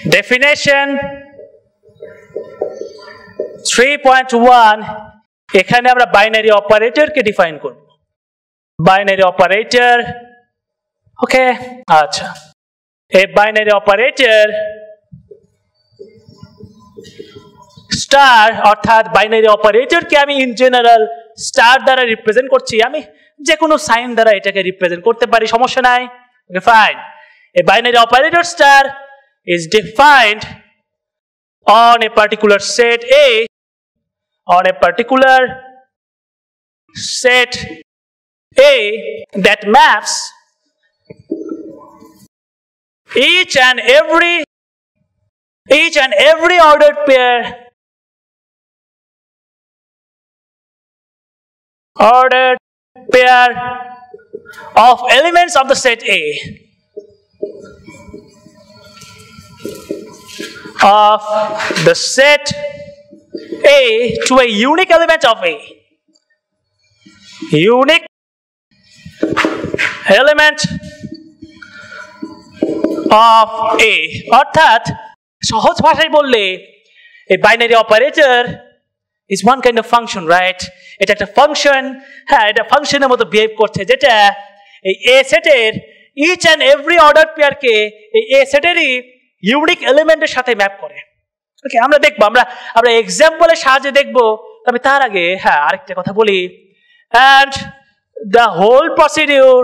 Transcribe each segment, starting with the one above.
Definition 3.1 এখানে আমরা binary অপারেটরকে define করব বাইনারি অপারেটর ওকে আচ্ছা a binary operator স্টার অর্থাৎ বাইনারি অপারেটরকে আমি ইন জেনারেল স্টার দ্বারা রিপ্রেজেন্ট করছি আমি যে কোনো সাইন দ্বারা এটাকে রিপ্রেজেন্ট করতে পারি সমস্যা নাই okay fine a binary operator star is defined on a particular set A on a particular set A that maps each and every ordered pair of elements of the set A of the set A to a unique element of A unique element of A অর্থাৎ সহজ ভাষায় বললে a binary operator is one kind of function right এটা একটা function হ্যাঁ এটা ফাংশনের মতো বিহেভ করছে যেটা এই A সেটের each and every ordered pair কে এই A সেটেরই ইউনিক এলিমেন্টের সাথে ম্যাপ করে ওকে আমরা দেখব আমরা এক্সাম্পলের সাহায্যে দেখব তবে তার আগে হ্যাঁ আরেকটা কথা বলি and the whole procedure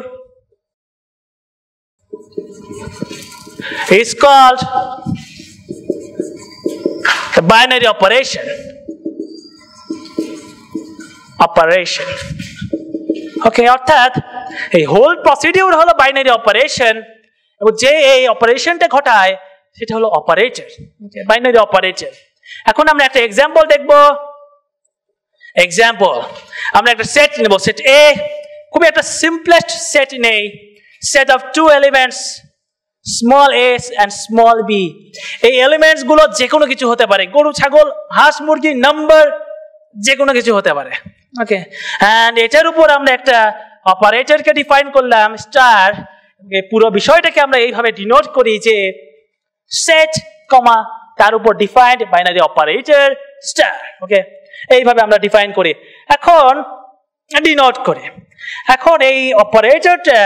is called the binary operation ওকে অর্থাৎ এই হোল প্রসিডিউর হলো বাইনারি অপারেশন এবং যে এই অপারেশনটা ঘটায় সেটা হলো অপারেটর ওকে বাইনারি অপারেটর এখন আমরা একটা এক্সাম্পল দেখব আমরা একটা সেট নেব সেট A খুবই একটা সিম্পলেস্ট সেট নেই set of two elements small a and small b এই এলিমেন্টস গুলো যে কোনো কিছু হতে পারে গরু ছাগল হাঁস মুরগি নাম্বার যে কোনো কিছু হতে পারে ওকে এন্ড এটার উপর আমরা একটা অপারেটরকে ডিফাইন করলাম স্টার এই পুরো বিষয়টাকে আমরা এইভাবে ডিনোট করি যে সেট কমা তার উপর ডিফাইন্ড বাইনারি অপারেটর স্টার ওকে এইভাবে আমরা ডিফাইন করি এখন ডিনোট করে এখন এই অপারেটরটা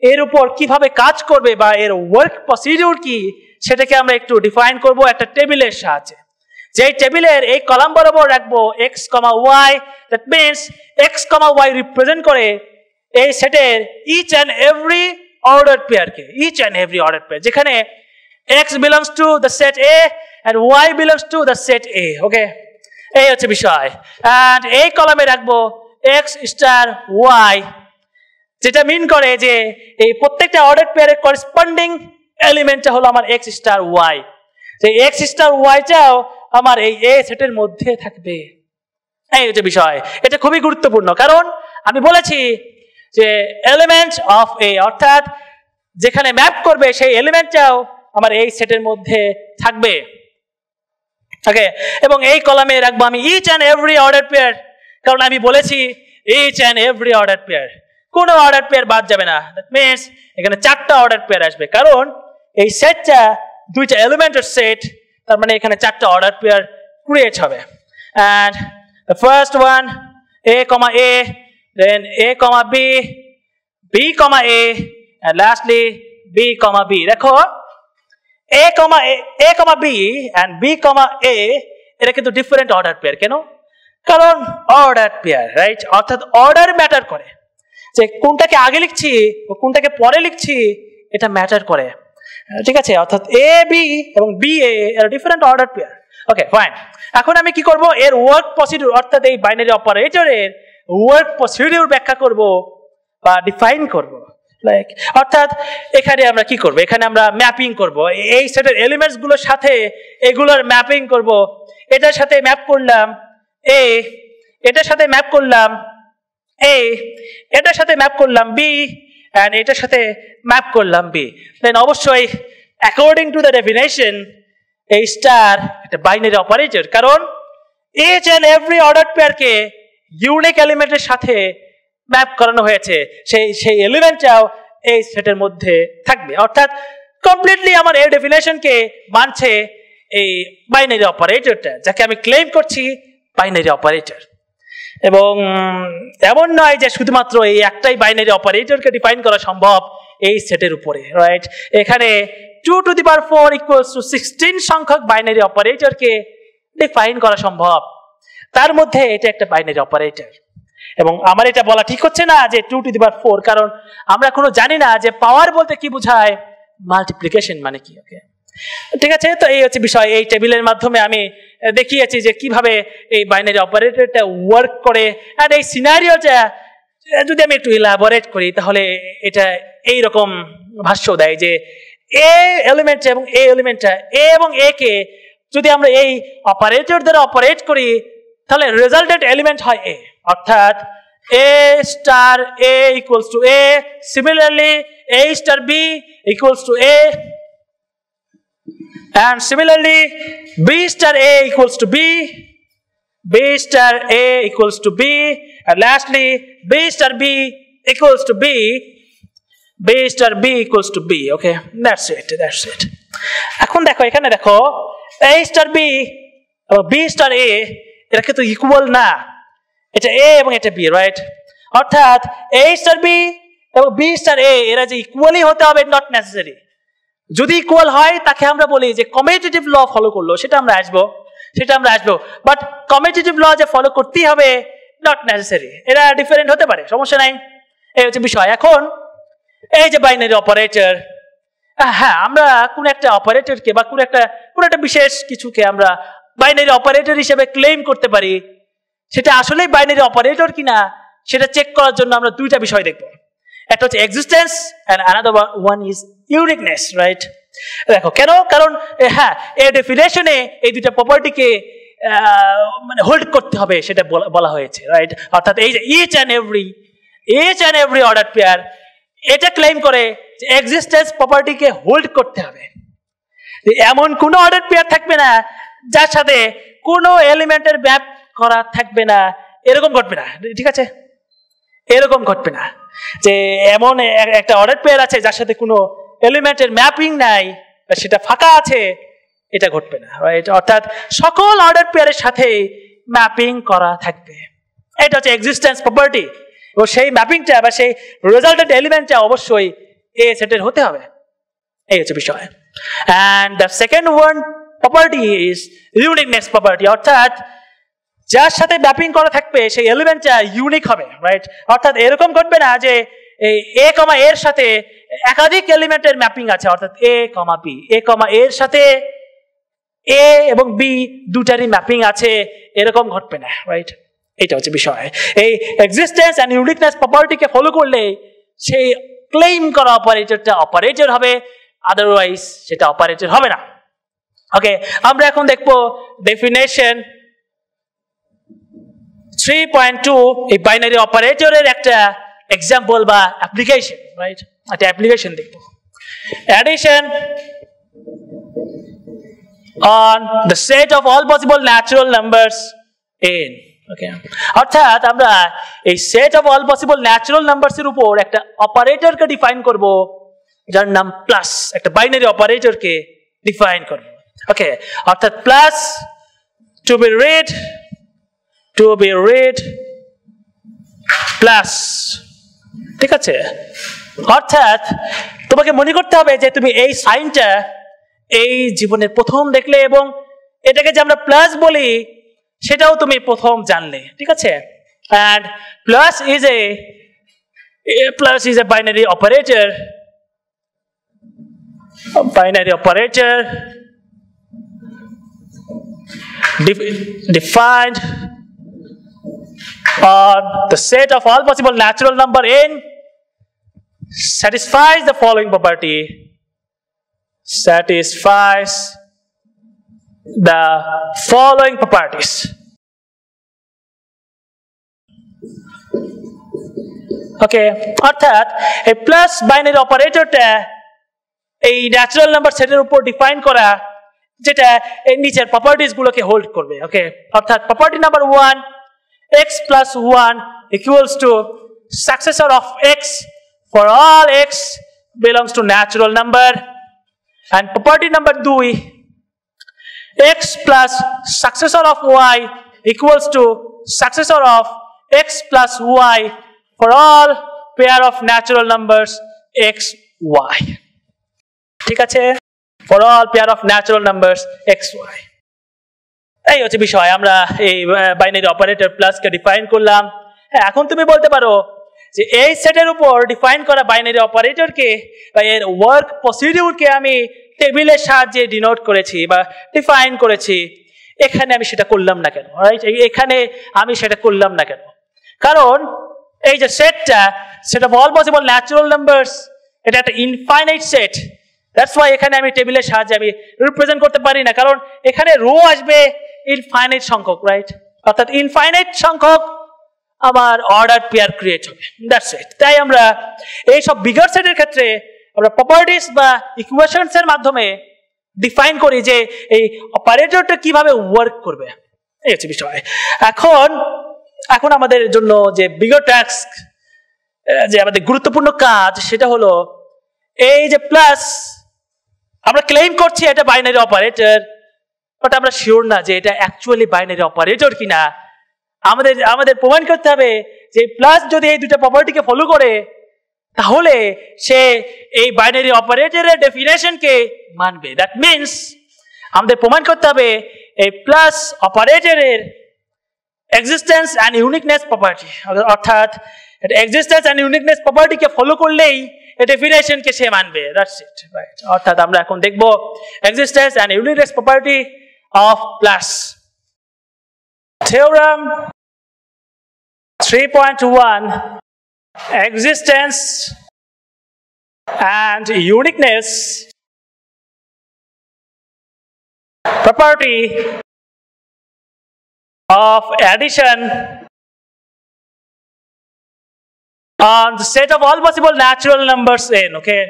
এর উপর কিভাবে কাজ করবে বা এর ওয়ার্ক প্রসিডিউর কি সেটাকে আমরা একটু ডিফাইন করব একটা টেবিলের সাহায্যে যেই টেবিলের এই কলাম বরাবর রাখবো x, y that means x, y represent করে এই সেটের each and every ordered pair কে যেখানে x belongs to the set A and y belongs to the set A ওকে এই হচ্ছে বিষয় and এই কলামে রাখবো x star y যেটা মিন করে যে এই প্রত্যেকটা অর্ডার পেয়ারের করেসপন্ডিং এলিমেন্টটা হলো আমার x স্টার y যে x স্টার y টাও আমার এই A সেটের মধ্যে থাকবে এই হচ্ছে বিষয় এটা খুবই গুরুত্বপূর্ণ কারণ আমি বলেছি যে এলিমেন্ট অফ A অর্থাৎ যেখানে ম্যাপ করবে সেই এলিমেন্টটাও আমার এই সেটের মধ্যে থাকবে ওকে এবং এই কলামে রাখবো আমি each and every ordered pair কারণ আমি বলেছি each and every ordered pair কোনো অর্ডার পেয়ার বাদ যাবে না দ্যাট মিন্স এখানে চারটা অর্ডার পেয়ার আসবে কারণ এই সেটটা দুইটা এলিমেন্টের সেট তার মানে এখানে চারটা অর্ডার পেয়ার ক্রিয়েট হবে and the first one A, then A, B, B, A and lastly B, B দেখো A, B and B, A এটা কিন্তু ডিফারেন্ট অর্ডার পেয়ার কেন কারণ অর্ডার পেয়ার রাইট অর্থাৎ অর্ডার ম্যাটার করে যে কোনটাকে আগে লিখছি ও কোনটাকে পরে লিখছি এটা ম্যাটার করে ঠিক আছে অর্থাৎ A B এবং B A এর different order pair okay fine এখন আমি কি করব এর ওয়ার্ক প্রসিডিউর অর্থাৎ এই বাইনারি অপারেটরের ওয়ার্ক প্রসিডিউর ব্যাখ্যা করব বা ডিফাইন করব লাইক অর্থাৎ এখানে আমরা কি করব এখানে আমরা ম্যাপিং করব এই সেটের এলিমেন্টস গুলোর সাথে এগুলোর ম্যাপিং করব এটার সাথে ম্যাপ করলাম A এটার সাথে ম্যাপ করলাম A এটার সাথে ম্যাপ করলাম B and এটার সাথে ম্যাপ করলাম B then অবশ্যই according to the definition a star একটা বাইনারি অপারেটর কারণ each and every ordered pair K unique এলিমেন্টের সাথে ম্যাপ করানো হয়েছে সেই এলিমেন্টটাও এই সেটের মধ্যে থাকবে অর্থাৎ কমপ্লিটলি আমার এই ডেফিনেশনকে মানছে এই বাইনারি অপারেটরটা, যাকে আমি ক্লেম করছি বাইনারি অপারেটর। এবং এমন নয় যে শুধুমাত্র এই একটাই বাইনারি অপারেটরকে ডিফাইন করা সম্ভব এই সেটের উপরে, রাইট? এখানে 2 to the power 4 equals to 16 সংখ্যক বাইনারি অপারেটরকে ডিফাইন করা সম্ভব। তার মধ্যে এটা একটা বাইনারি অপারেটর। এবং আমার এটা বলা ঠিক হচ্ছে না যে 2 to the power 4, কারণ আমরা কোনো জানি না যে পাওয়ার বলতে কি বোঝায়, মাল্টিপ্লিকেশন মানে কি। ওকে, ঠিক আছে। তো এই হচ্ছে বিষয়। এই টেবিলের মাধ্যমে আমি দেখিয়েছি যে কিভাবে এই বাইনারি অপারেটরটা ওয়ার্ক করে। আর এই সিনারিওটা যদি আমি একটু ইলাবোরেট করি তাহলে এটা এইরকম ভাষ্য দেয় যে এ এলিমেন্ট এবং এ এলিমেন্টটা, এ এবং এ কে যদি আমরা এই অপারেটর দ্বারা অপারেট করি তাহলে রেজাল্টেড এলিমেন্ট হয় এ, অর্থাৎ a star a equals to a, similarly a star b equals to a, and similarly b star a equals to b, b star a equals to b, and lastly b star b equals to b, b star b equals to b. Okay, that's it. এখন দেখো, এখানে দেখো a star b এবং b star a এরা কিন্তু equal না, এটা a এবং এটা b, রাইট? অর্থাৎ a star b এবং b star a এরা যে ইকুয়ালি হতে হবে নট নেসেসারি। যদি ইকুয়াল হয় তাকে আমরা বলি যে কমিউটেটিভ ল ফলো করলো, সেটা আমরা আসবো, বাট কমিউটেটিভ ল যে ফলো করতেই হবে নট নেসেসারি। এরা ডিফারেন্ট হতে পারে, সমস্যা নাই। এই হচ্ছে বিষয়। এখন এই যে বাইনারি অপারেটর, হ্যাঁ, আমরা কোন একটা অপারেটরকে বা কোন একটা বিশেষ কিছুকে আমরা বাইনারি অপারেটর হিসেবে ক্লেম করতে পারি, সেটা আসলেই বাইনারি অপারেটর কিনা সেটা চেক করার জন্য আমরা দুইটা বিষয় দেখবো। একটা হচ্ছে existence and another one is uniqueness, right? দেখো কেন, কারণ হ্যাঁ, এই ডেফিনেশনে এই দুইটা প্রপার্টিকে মানে হোল্ড করতে হবে সেটা বলা হয়েছে, রাইট? অর্থাৎ এই যে each and every order pair এটা ক্লেম করে যে এক্সিস্টেন্স প্রপার্টিকে হোল্ড করতে হবে। এমন কোনো অর্ডার পেয়ার থাকবে না যার সাথে কোনো এলিমেন্টের ম্যাপ করা থাকবে না, এরকম ঘটবে না, ঠিক আছে? এরকম ঘটবে না যে এমন একটা অর্ডার পেয়ার আছে যার সাথে কোনো এলিমেন্টের ম্যাপিং নাই, সেটা ফাঁকা আছে, এটা ঘটবে না, রাইট? অর্থাৎ সকল অর্ডার পেয়ারের সাথে ম্যাপিং করা থাকবে। এটা হচ্ছে এক্সিস্টেন্স প্রপার্টি। এবং সেই ম্যাপিংটা বা সেই রেজাল্টেড এলিমেন্টটা অবশ্যই এ সেটের হতে হবে। এই হচ্ছে বিষয়। And the second one property is uniqueness property, অর্থাৎ যার সাথে ম্যাপিং করা থাকবে সেই এলিমেন্টটা ইউনিক হবে, রাইট? অর্থাৎ এরকম ঘটবে না যে এ কমা এর সাথে একাধিক এলিমেন্টের ম্যাপিং আছে, অর্থাৎ এ কমা বি, এ কমা এর সাথে এ এবং বি দুটারই ম্যাপিং আছে, এরকম ঘটবে না, রাইট? এটা হচ্ছে বিষয়। এই এক্সিস্টেন্স এন্ড ইউনিকনেস প্রপার্টিকে ফলো করলে সেই ক্লেম করা অপারেটরটা অপারেটর হবে, আদারওয়াইজ সেটা অপারেটর হবে না। ওকে, আমরা এখন দেখবো ডেফিনেশন 3.2 এই বাইনারি অপারেটরের একটা এক্সাম্পল বা অ্যাপ্লিকেশন, রাইট? একটা অ্যাপ্লিকেশন দেখবো। Addition on the set of all possible natural numbers n. ওকে, অর্থাৎ আমরা এই set of all possible natural numbers এর উপর একটা অপারেটরকে ডিফাইন করব যার নাম প্লাস, একটা বাইনারি অপারেটরকে ডিফাইন করব। ওকে, অর্থাৎ plus to be read plus, ঠিক আছে? অর্থাৎ তোমাকে মনে করতে হবে যে তুমি এই সাইনটা এই জীবনের প্রথম দেখলে এবং এটাকে যে আমরা প্লাস বলি সেটাও তুমি প্রথম জানলে, ঠিক আছে? and plus is a binary operator defined on the set of all possible natural number n satisfies the following property, ওকে, অর্থাৎ এই প্লাস বাইনারি অপারেটরটা এই ন্যাচারাল নাম্বার সেটের উপর ডিফাইন করা, যেটা এই নিচের প্রপার্টিজ গুলোকে হোল্ড করবে। ওকে, অর্থাৎ property number 1, x plus 1 equals to successor of x for all x belongs to natural number, And property number 2, x plus successor of y equals to successor of x plus y for all pair of natural numbers x, y. ঠিক আছে? For all pair of natural numbers x, y. এই হচ্ছে বিষয়। আমরা এই binary operator প্লাসকে define করলাম। হ্যাঁ, এখন তুমি বলতে পারো যে এই সেটের উপর ডিফাইন করা বাইনারি অপারেটরকে বা এর ওয়ার্ক প্রসিডিউরকে আমি টেবিলের সাহায্যে ডিনোট করেছি বা ডিফাইন করেছি, এখানে আমি সেটা করলাম না কেন? রাইট, এখানে আমি সেটা করলাম না কেন? কারণ এই যে সেটটা, set of all possible natural numbers, এটা একটা ইনফাইনাইট সেট। দ্যাটস ওয়াই এখানে আমি টেবিলের সাহায্যে আমি রিপ্রেজেন্ট করতে পারি না, কারণ এখানে রো আসবে ইনফাইনাইট সংখ্যক, রাইট? অর্থাৎ ইনফাইনাইট সংখ্যক আমার অর্ডার পেয়ার ক্রিয়েট হবে। That's it. তাই আমরা এই সব বিগার সেটের ক্ষেত্রে আমরা প্রপার্টিস বা ইকুয়েশনস এর মাধ্যমে ডিফাইন করি যে এই অপারেটরটা কিভাবে ওয়ার্ক করবে। এই হচ্ছে বিষয়। এখন আমাদের জন্য যে বিগার টাস্ক, যে আমাদের গুরুত্বপূর্ণ কাজ, সেটা হলো এই যে প্লাস, আমরা ক্লেম করছি এটা বাইনারি অপারেটর, বাট আমরা শিওর না যে এটা অ্যাকচুয়ালি বাইনারি অপারেটর কিনা। আমাদের প্রমাণ করতে হবে যে প্লাস যদি এই দুটো প্রপার্টিকে ফলো করে, তাহলে সে এই বাইনারি অপারেটরের ডেফিনেশনকে মানবে। দ্যাট মিনস আমাদের প্রমাণ করতে হবে এই প্লাস অপারেটরের এক্সিস্টেন্স অ্যান্ড ইউনিকনেস প্রপার্টি, অর্থাৎ এক্সিস্টেন্স অ্যান্ড ইউনিকনেস প্রপার্টিকে ফলো করলেই এই ডেফিনেশনকে সে মানবে। That's it, right? অর্থাৎ আমরা এখন দেখব existence and uniqueness property of plus. Theorem 3.1, existence and uniqueness property of addition on the set of all possible natural numbers n, okay?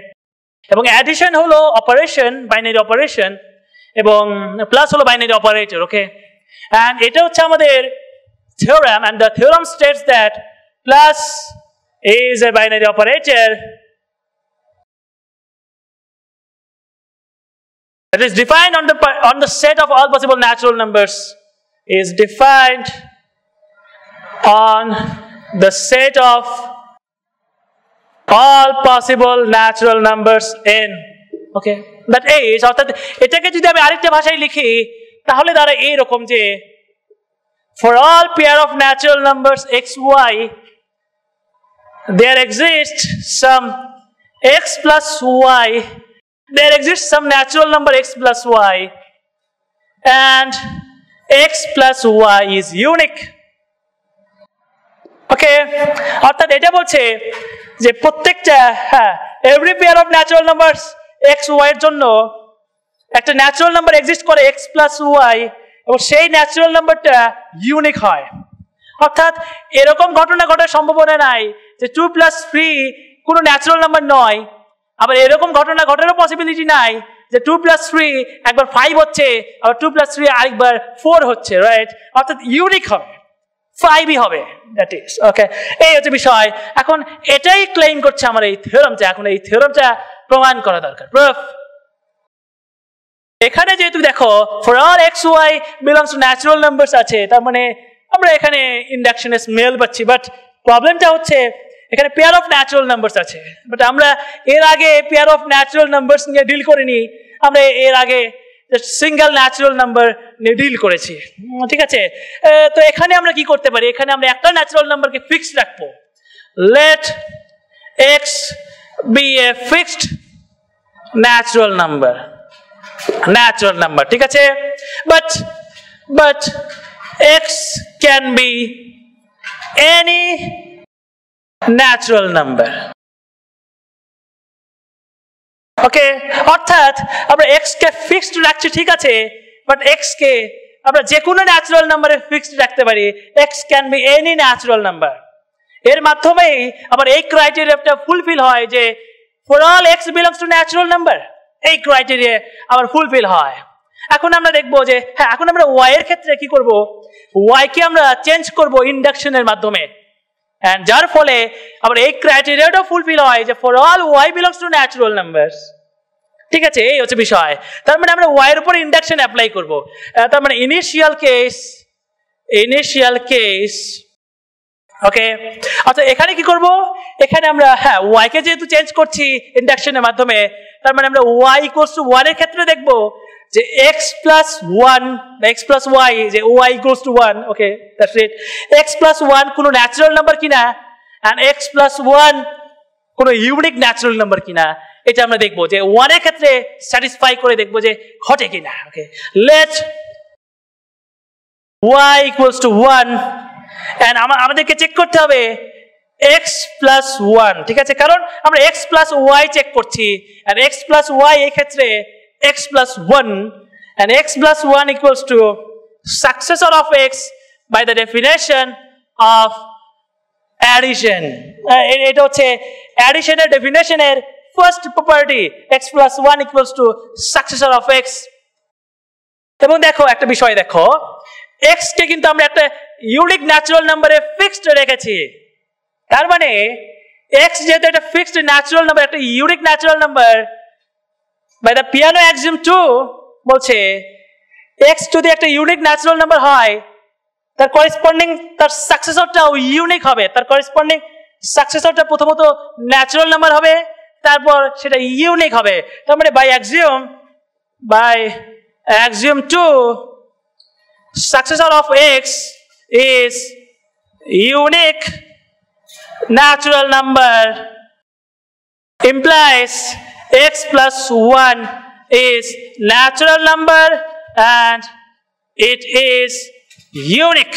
এবং addition হলো operation, binary operation, এবং প্লাস হলো binary operator, okay? And এটা হচ্ছে আমাদের theorem, and the theorem states that plus is a binary operator that is defined on the set of all possible natural numbers, is defined on the set of all possible natural numbers n, okay? That is, অর্থাৎ এটাকে যদি আমি আরেকটা ভাষায় লিখি, তাহলে দাঁড়ায় এইরকম যে for all pair of natural numbers x, y, there exists some x plus y, there exists some natural number x plus y, and x plus y is unique, okay? অর্থাৎ এটা বলছে যে প্রত্যেকটা, every pair of natural numbers x, y এর জন্য একটা natural number exist করে x plus Y, এবং সেই ন্যাচারাল নাম্বারটা ইউনিক হয়। অর্থাৎ এরকম ঘটনা ঘটার সম্ভাবনা নাই যে 2 প্লাস 3 কোনো ন্যাচারাল নাম্বার নয়, আবার এরকম ঘটনা ঘটারও পসিবিলিটি নাই যে 2 প্লাস 3 একবার 5 হচ্ছে, আবার 2 প্লাস 3 আরেকবার 4 হচ্ছে, রাইট? অর্থাৎ ইউনিক হবে, 5ই হবে, দ্যাট ইজ, ওকে? এই হচ্ছে বিষয়। এখন এটাই ক্লেম করছে আমার এই থিওরামটা। এখন এই থিওরামটা প্রমাণ করা দরকার, প্রুফ। এখানে যেহেতু দেখো for all x, y belongs to natural numbers আছে, তার মানে আমরা এখানে ইন্ডাকশনে স্মেল পাচ্ছি, বাট প্রবলেমটা হচ্ছে এখানে পেয়ার অফ ন্যাচারাল নাম্বারস আছে। বাট আমরা এর আগে পেয়ার অফ ন্যাচারাল নাম্বারস নিয়ে ডিল করিনি, আমরা এর আগে সিঙ্গেল ন্যাচারাল নাম্বার নিয়ে ডিল করেছি, ঠিক আছে? তো এখানে আমরা কি করতে পারি? এখানে আমরা একটা ন্যাচারাল নাম্বারকে ফিক্সড রাখবো। Let x be a fixed natural number, ঠিক আছে? But x can be any natural number, ওকে? অর্থাৎ আমরা x কে ফিক্সড রাখছি, ঠিক আছে, বাট x কে আমরা যে কোনো ন্যাচারাল নাম্বারে ফিক্সড রাখতে পারি। x can be any natural number। এর মাধ্যমেই আবার এই ক্রাইটেরিয়াটা ফুলফিল হয় যে for all x belongs to natural number, এই ক্রাইটেরিয়া আবার ফুলফিল হয়। এখন আমরা দেখবো যে হ্যাঁ, এখন আমরা y এর ক্ষেত্রে কি করব? y কে আমরা চেঞ্জ করব ইন্ডাকশনের মাধ্যমে, এন্ড যার ফলে আবার এই ক্রাইটেরিয়াটা ফুলফিল হয় যে for all y belongs to natural numbers, ঠিক আছে, এই হচ্ছে বিষয়। তার মানে আমরা y এর উপর ইন্ডাকশন অ্যাপ্লাই করব। তার মানে ইনিশিয়াল কেস ওকে। আচ্ছা এখানে কি করব, এখানে আমরা হ্যাঁ y কে যেহেতু চেঞ্জ করছি ইন্ডাকশনের মাধ্যমে, তার মানে আমরা y ইকুয়ালস টু 1 এর ক্ষেত্রে দেখব যে x প্লাস 1 বা x প্লাস y, যে y equals to 1, okay that's it. x plus 1 কোনো ন্যাচারাল নাম্বার কিনা, এন্ড x প্লাস 1 কোনো ইউনিক ন্যাচারাল নাম্বার কিনা, এটা আমরা দেখব যে 1 এর ক্ষেত্রে স্যাটিসফাই করে দেখব যে ঘটে কিনা। Okay, let y equals to 1 and আমাদেরকে চেক করতে হবে x প্লাস 1, ঠিক আছে, কারণ আমরা x প্লাস y চেক করছি, এন্ড x প্লাস y এই ক্ষেত্রে x plus 1, and x plus 1 equals to successor of x by the definition of addition. এটা হচ্ছে addition-এর definition-এর first property, x plus 1 equals to successor of x. এবং দেখো একটা বিষয় দেখো, x কে কিন্তু আমরা একটা ইউনিক ন্যাচারাল নাম্বারে ফিক্সড রেখেছি। তার মানে x যেহেতু একটা ফিক্সড ন্যাচারাল নাম্বার, একটা unique natural number, by the Peano axiom 2 বলছে x যদি একটা ইউনিক ন্যাচারাল নাম্বার হয়, তার করেসপন্ডিং তার সাকসেসরটাও ইউনিক হবে। তার করেসপন্ডিং সাকসেসরটা প্রথমত ন্যাচারাল নাম্বার হবে, তারপর সেটা ইউনিক হবে। তার মানে by axiom 2 successor of x is unique natural number implies x plus 1 is natural number and it is unique.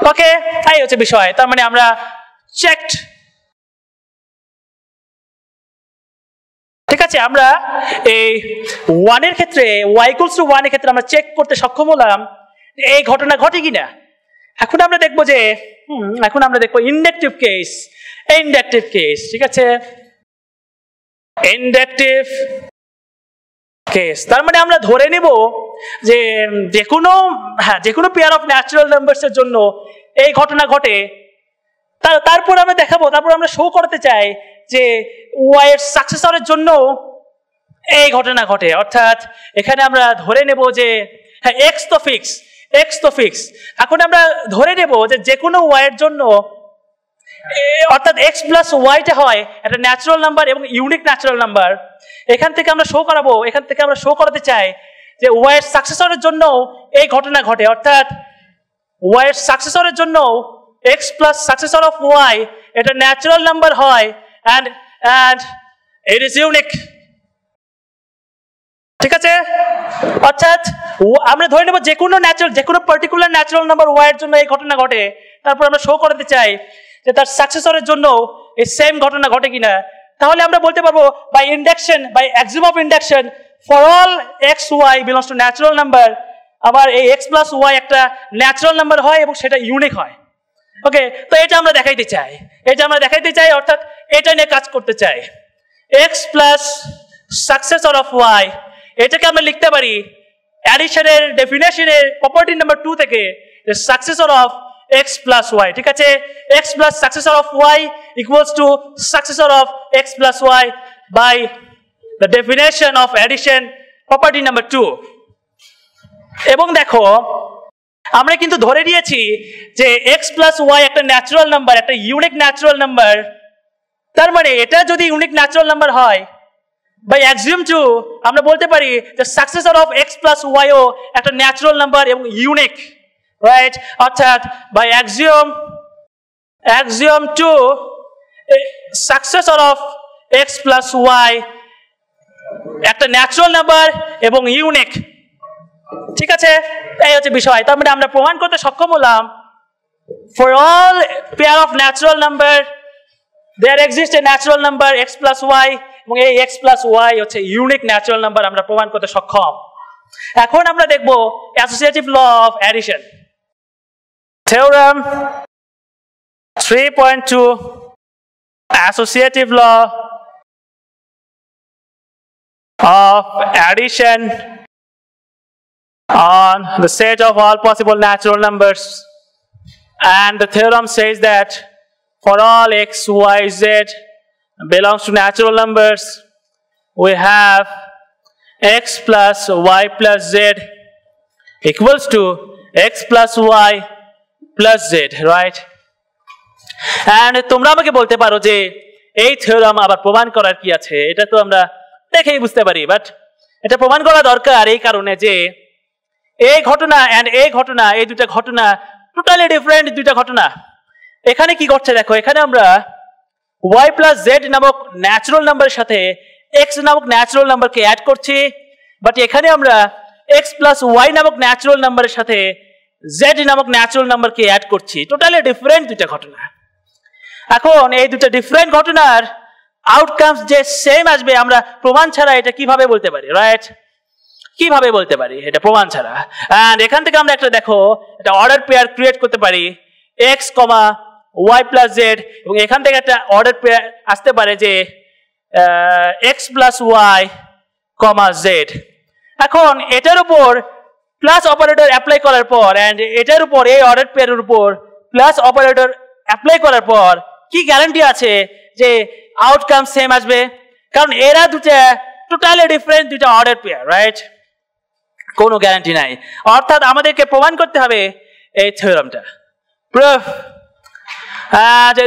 ওকে, এই হচ্ছে বিষয়। তার মানে আমরা চেকড, ঠিক আছে, আমরা এই 1 এর ক্ষেত্রে y equals to 1 এর ক্ষেত্রে আমরা চেক করতে সক্ষম হলাম এই ঘটনা ঘটে কিনা। এখন আমরা দেখব যে ইন্ডাকটিভ কেস, ঠিক আছে, ইন্ডাকটিভ কেস। তার মানে আমরা ধরে নেব যে যে কোনো পেয়ার অফ ন্যাচারাল নাম্বারস এর জন্য এই ঘটনা ঘটে। তারপর আমরা দেখাবো, তারপর আমরা শো করতে চাই যে y এর সাকসেসরের জন্য এই ঘটনা ঘটে। অর্থাৎ এখানে আমরা ধরে নেব যে হ্যাঁ x তো ফিক্স। এখন আমরা ধরে নেব যে কোনো y এর জন্য, অর্থাৎ x প্লাস ওয়াইটা হয় একটা ন্যাচারাল নাম্বার এবং ইউনিক ন্যাচারাল নাম্বার। এখান থেকে আমরা শো করাতে চাই যে y এর সাকসেসরের জন্য এই ঘটনা ঘটে। অর্থাৎ y এর সাকসেসরের জন্য x plus successor of y এটা ন্যাচারাল নাম্বার হয় and it is unique, ঠিক আছে। অর্থাৎ আমরা ধরে নেব যে কোনো পার্টিকুলার ন্যাচারাল নাম্বার y এর জন্য এই ঘটনা ঘটে। তারপর আমরা শো করাতে চাই যে তার সাকসেসরের জন্য এই সেম ঘটনা ঘটে কিনা। তাহলে আমরা বলতে পারবো by axiom of induction for all x y belongs to natural number, আবার এই x plus y একটা ন্যাচারাল নাম্বার হয় এবং সেটা ইউনিক হয়। ওকে, তো এটা আমরা দেখাইতে চাই, অর্থাৎ এটা নিয়ে কাজ করতে চাই। x plus successor of y, এটাকে আমরা লিখতে পারি অ্যাডিশনের ডেফিনেশনের প্রপার্টি নাম্বার 2 থেকে successor of x plus y, ঠিক আছে। x plus successor of y equals to successor of x plus y by the definition of addition property number 2. এবং দেখো আমরা কিন্তু ধরে নিয়েছি যে x plus y একটা ন্যাচারাল নাম্বার, একটা ইউনিক ন্যাচারাল নাম্বার। তার মানে এটা যদি ইউনিক ন্যাচারাল নাম্বার হয়, বাই axiom 2 আমরা বলতে পারি যে successor of x plus y ও একটা ন্যাচারাল নাম্বার এবং ইউনিক, রাইট। অর্থাৎ by axiom 2 successor of x plus y একটা ন্যাচারাল নাম্বার এবং ইউনিক, ঠিক আছে, এই হচ্ছে বিষয়। তার মানে আমরা প্রমাণ করতে সক্ষম হলাম for all pair of natural number there exist a natural number x plus y, এবং এই x plus y হচ্ছে ইউনিক ন্যাচারাল নাম্বার আমরা প্রমাণ করতে সক্ষম। এখন আমরা দেখব associative law of addition. Theorem 3.2 associative law of addition on the set of all possible natural numbers, and the theorem says that for all x, y, z belongs to natural numbers, we have x plus y plus z equals to x plus y plus z, right? And তোমরা আমাকে বলতে পারো যে এই theorem আবার প্রমাণ করার কি আছে? এটা তো আমরা দেখেই বুঝতে পারি, বাট এটা প্রমাণ করা দরকার এই কারণে যে এই ঘটনা এন্ড এই ঘটনা, এই দুটো ঘটনা টোটালি ডিফারেন্ট দুটো ঘটনা। এখানে কি ঘটছে দেখো, এখানে আমরা y plus z নামক ন্যাচারাল নাম্বারের সাথে x নামক ন্যাচারাল নাম্বারকে অ্যাড করছি, বাট এখানে আমরা x plus y নামক ন্যাচারাল নাম্বারের সাথে z নামক ন্যাচারাল নাম্বারকে অ্যাড করছি। টোটালি ডিফারেন্ট দুটো ঘটনা। এখন এই দুটো ডিফারেন্ট ঘটনার আউটকামস যে সেম আসবে আমরা প্রমাণ ছাড়া এটা কিভাবে বলতে পারি, রাইট? কিভাবে বলতে পারি এটা প্রমাণ ছাড়া? এন্ড এখান থেকে আমরা একটা দেখো একটা অর্ডার পেয়ার ক্রিয়েট করতে পারি x, y plus z, এবং এখান থেকে একটা অর্ডার পেয়ার আসতে পারে যে x plus y, z। এখন এটার উপর প্লাস অপারেটর অ্যাপ্লাই করার পর এন্ড এটার উপর এই অর্ডার পেয়ারের উপর প্লাস অপারেটর অ্যাপ্লাই করার পর কি গ্যারান্টি আছে যে আউটকাম সেম আসবে? কারণ এরা দুটো টোটালি ডিফারেন্ট দুটো অর্ডার পেয়ার, রাইট? কোনো গ্যারান্টি নাই। অর্থাৎ আমাদেরকে প্রমাণ করতে হবে এই থিওরামটা। প্রুফ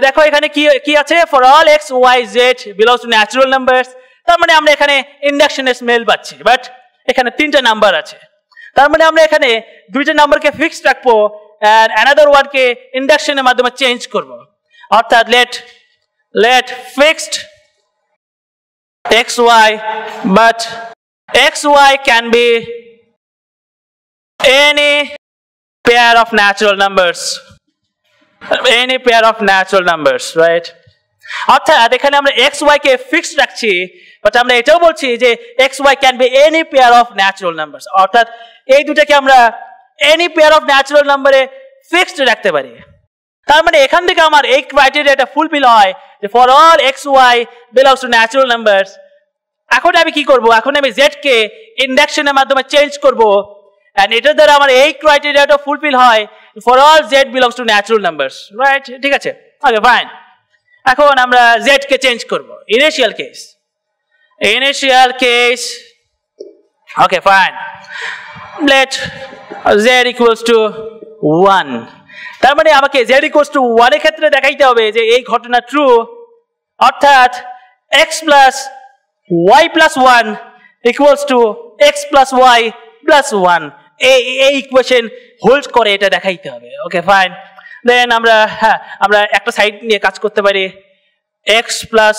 দেখো এখানে কি আছে, for all x y z belongs to natural numbers. তার মানে আমরা এখানে ইন্ডাকশনের স্মেল পাচ্ছি, বাট এখানে তিনটা নাম্বার আছে। তার মানে আমরা এখানে দুইটা নাম্বারকে ফিক্সড রাখবো এন্ড অ্যানাদার ওয়ানকে ইন্ডাকশনের মাধ্যমে চেঞ্জ করব। অর্থাৎ let fixed x y, but x y can be any pair of natural numbers, right? অর্থাৎ এখানে আমরা x y কে ফিক্সড রাখছি, বাট আমরা এটাও বলছি যে x y can be any pair of natural numbers। অর্থাৎ এই দুটাকে আমরা any pair of natural number-এ ফিক্সড রাখতে পারি। তার মানে এখান থেকে আমার এই ক্রাইটেরিয়াটা ফুলফিল হয় যে for all x y belongs to natural numbers। এখন আমি কি করব? এখন আমি z কে ইন্ডাকশনের মাধ্যমে চেঞ্জ করব এন্ড এটার দ্বারা আমার এই ক্রাইটেরিয়াটা ফুলফিল হয় for all z belongs to natural numbers, right? ঠিক আছে, ওকে ফাইন। এখন আমরা z কে চেঞ্জ করব initial case, okay fine. let z equals to 1। তার মানে আমাকে z equals to 1 এর ক্ষেত্রে দেখাইতে হবে যে এই ঘটনা ট্রু, অর্থাৎ x plus y plus 1 equals to x plus y plus 1। এই ইকুয়েশন হোল্ড করে এটা দেখাইতে হবে, ওকে ফাইন। দেন আমরা একটা সাইড নিয়ে কাজ করতে পারি, x plus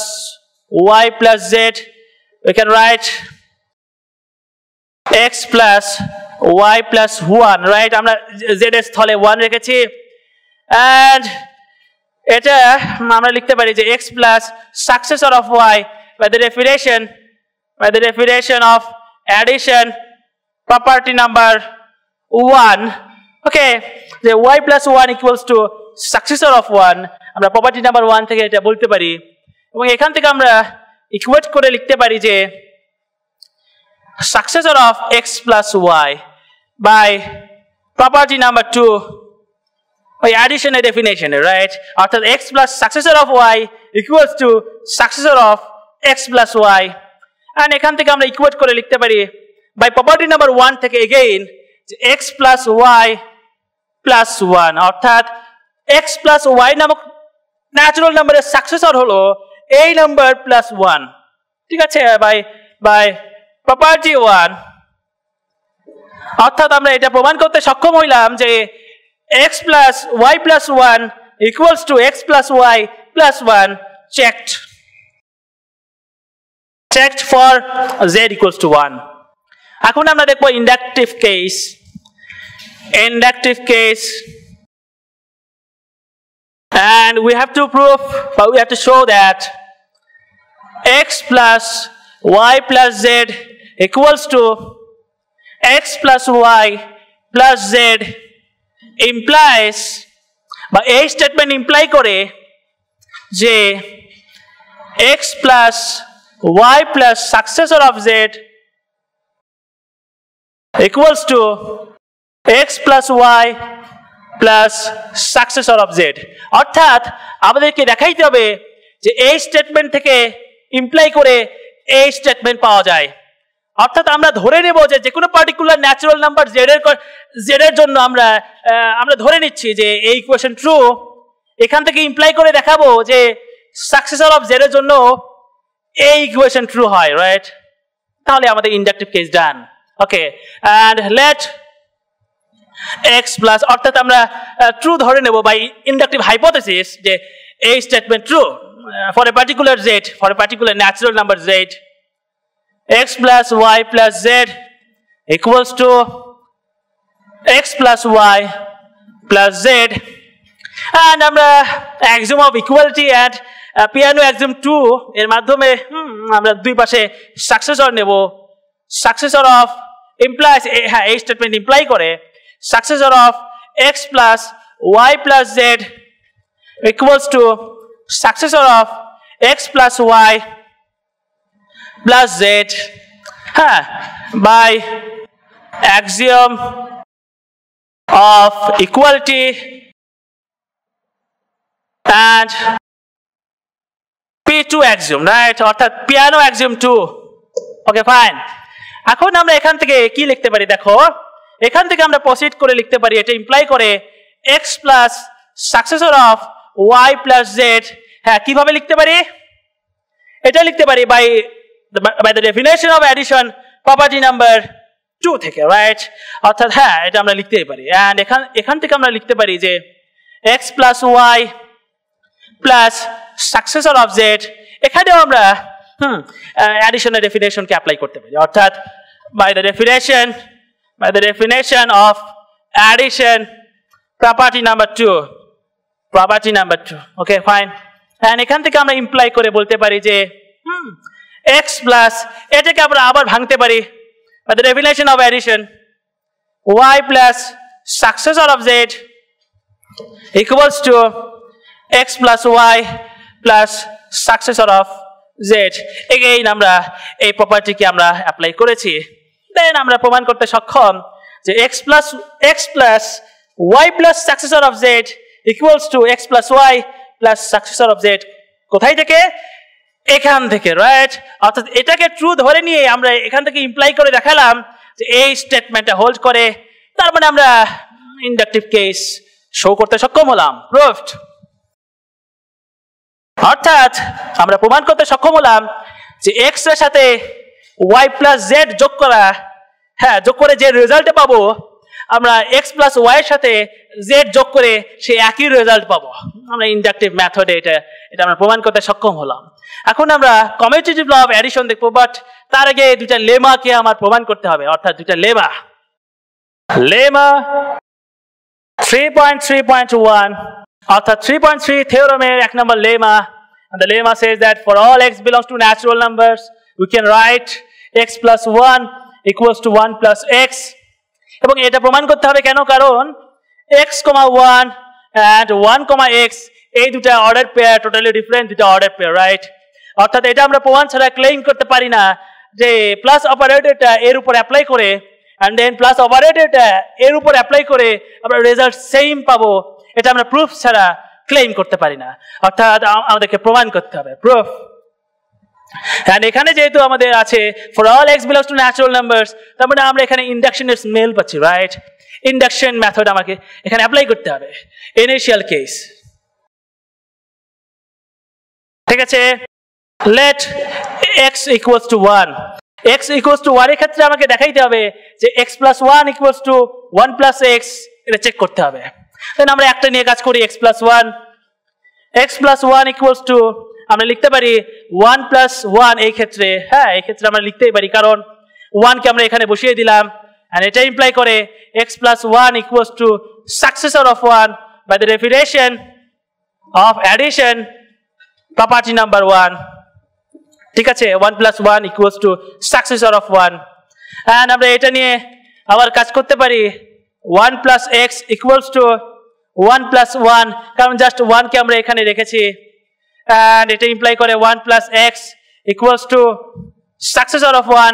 y plus z, we can write x plus y plus 1, right? আমরা z এর স্থলে 1 রেখেছি and এটা আমরা লিখতে পারি যে x plus successor of y by the definition of addition property number 1, okay, যে y plus 1 equals to successor of 1 আমরা property number 1 থেকে এটা বলতে পারি, এবং এখান থেকে আমরা ইকুয়েট করে লিখতে পারি যে successor of x plus y by property number 2 by addition and definition, right? অর্থাৎ x plus successor of y equals to successor of x plus y, and এখান থেকে আমরা ইকুয়েট করে লিখতে পারি by property number 1 থেকে again x plus y plus 1, অর্থাৎ x plus y নামক ন্যাচারাল নাম্বারের সাকসেসর হলো এই নাম্বার প্লাস 1, ঠিক আছে, বাই প্রপার্টি 1। অর্থাৎ আমরা এটা প্রমাণ করতে সক্ষম হইলাম যে x plus y plus 1 equals to x plus y plus 1 checked for z equals to 1। এখন আমরা দেখব inductive case, and we have to prove, but we have to show that x plus y plus z equals to x plus y plus z implies, বা এই statement imply করে যে x plus y plus successor of z equals to x plus y plus successor of z। অর্থাৎ আমাদেরকে দেখাইতে হবে যে এই স্টেটমেন্ট থেকে ইমপ্লাই করে এই স্টেটমেন্ট পাওয়া যায়। অর্থাৎ আমরা ধরে নেব যে কোনো পার্টিকুলার ন্যাচারাল নাম্বার z এর জন্য আমরা ধরে নিচ্ছি যে এই ইকুয়েশন ট্রু। এখান থেকে ইমপ্লাই করে দেখাবো যে সাকসেসর অফ z এর জন্য এই ইকুয়েশন ট্রু হয়, রাইট? তাহলে আমাদের inductive case done. Okay, and let x plus, অর্থাৎ আমরা ট্রু ধরে নেব বাই ইন্ডাকটিভ হাইপোথেসিস যে এই statement true for a particular z, for a particular natural number z, x plus y plus z equals to x plus y plus z, and আমরা axiom of equality and Peano axiom 2 এর মাধ্যমে আমরা দুই পাশে successor নেব। Successor of implies, হ্যাঁ এই statement imply করে successor of x plus y plus z equals to successor of x plus y plus z, by axiom of equality and P2 axiom, right? অর্থাৎ Peano axiom 2. ওকে, fine. এখন আমরা এখান থেকে কি লিখতে পারি দেখো, এখান থেকে আমরা প্রসিড করে লিখতে পারি, এটা ইমপ্লাই করে x plus successor of y plus z। হ্যাঁ, কিভাবে লিখতে পারি? এটা লিখতে পারি by the definition of addition property number 2 থেকে, রাইট? অর্থাৎ হ্যাঁ, এটা আমরা লিখতেই পারি। অ্যান্ড এখান থেকে আমরা লিখতে পারি যে x plus y plus successor of z, এখানেও আমরা অ্যাডিশনের ডেফিনেশনকে অ্যাপ্লাই করতে পারি। অর্থাৎ by the definition of addition property number 2, okay fine, and এখান থেকে আমরা ইমপ্লাই করে বলতে পারি যে x প্লাস, এটাকে আমরা আবার ভাঙতে পারি by the definition of addition y plus successor of z equals to x plus y plus successor of z। Again আমরা এই প্রপার্টিকে আমরা অ্যাপ্লাই করেছি। দেন আমরা প্রমাণ করতে সক্ষম যে x plus y plus successor of z equals to x plus y plus successor of z, কোথায় থেকে? এখান থেকে, রাইট? অর্থাৎ এটাকে ট্রু ধরে নিয়ে আমরা এখান থেকে ইমপ্লাই করে দেখালাম যে এই স্টেটমেন্টটা হোল্ড করে, তার মানে আমরা ইন্ডাকটিভ কেস শো করতে সক্ষম হলাম, প্রুভড। অর্থাৎ আমরা প্রমাণ করতে সক্ষম হলাম যে x এর সাথে y প্লাস z যোগ করা, হ্যাঁ যোগ করে যে রেজাল্টে পাবো আমরা x প্লাস y এর সাথে z যোগ করে সেই একই রেজাল্ট পাবো। আমরা ইন্ডাকটিভ মেথডে এটা আমরা প্রমাণ করতে সক্ষম হলাম। এখন আমরা কমিউটেটিভ ল অফ অ্যাডিশন দেখবো, বাট তার আগে দুইটা লেমাকে আমার প্রমাণ করতে হবে। অর্থাৎ দুইটা লেমা 3.3.1, অর্থাৎ 3.3 থিওরামের এক নম্বর lemma, and the lemma says that for all x belongs to natural numbers we can write x plus 1 equals to 1 plus x, এবং এটা প্রমাণ করতে হবে কেন? কারণ x, 1 and 1, x এই দুটা অর্ডার পেয়ার টোটালি ডিফারেন্ট দুটা অর্ডার পেয়ার, রাইট? অর্থাৎ এটা আমরা প্রমাণ ছাড়া ক্লেম করতে পারি না যে প্লাস অপারেটরটা এর উপর অ্যাপ্লাই করে and then প্লাস অপারেটরটা এর উপর অ্যাপ্লাই করে আমরা রেজাল্ট সেম পাবো, এটা আমরা প্রুফ ছাড়া ক্লেম করতে পারি না। অর্থাৎ আমাদেরকে প্রমাণ করতে হবে, প্রুফ। এন্ড এখানে যেহেতু আমাদের আছে for all x belongs to natural numbers, তার মানে আমরা এখানে ইন্ডাকশনের স্মেল পাচ্ছি, রাইট? ইন্ডাকশন মেথড আমাকে এখানে অ্যাপ্লাই করতে হবে, ইনিশিয়াল কেস। ঠিক আছে, let x equals to 1, x equals to 1 এর ক্ষেত্রে আমাকে দেখাইতে হবে যে x plus 1 equals to 1 plus x, এটা চেক করতে হবে। দেন আমরা একটা নিয়ে কাজ করি, x প্লাস 1 ইকুয়ালস টু, আমরা লিখতে পারি 1 প্লাস 1 এই ক্ষেত্রে, হ্যাঁ এই ক্ষেত্রে আমরা লিখতেই পারি কারণ 1 কে আমরা এখানে বসিয়ে দিলাম, and এটা ইমপ্লাই করে x plus 1 equals to successor of 1 by the definition of addition property number 1। ঠিক আছে, 1 plus 1 equals to successor of 1, and আমরা এটা নিয়ে আবার কাজ করতে পারি 1 plus x equals to 1 plus 1, কারণ জাস্ট 1 কে আমরা এখানে রেখেছি, and এটা ইমপ্লাই করে 1 plus x equals to successor of 1।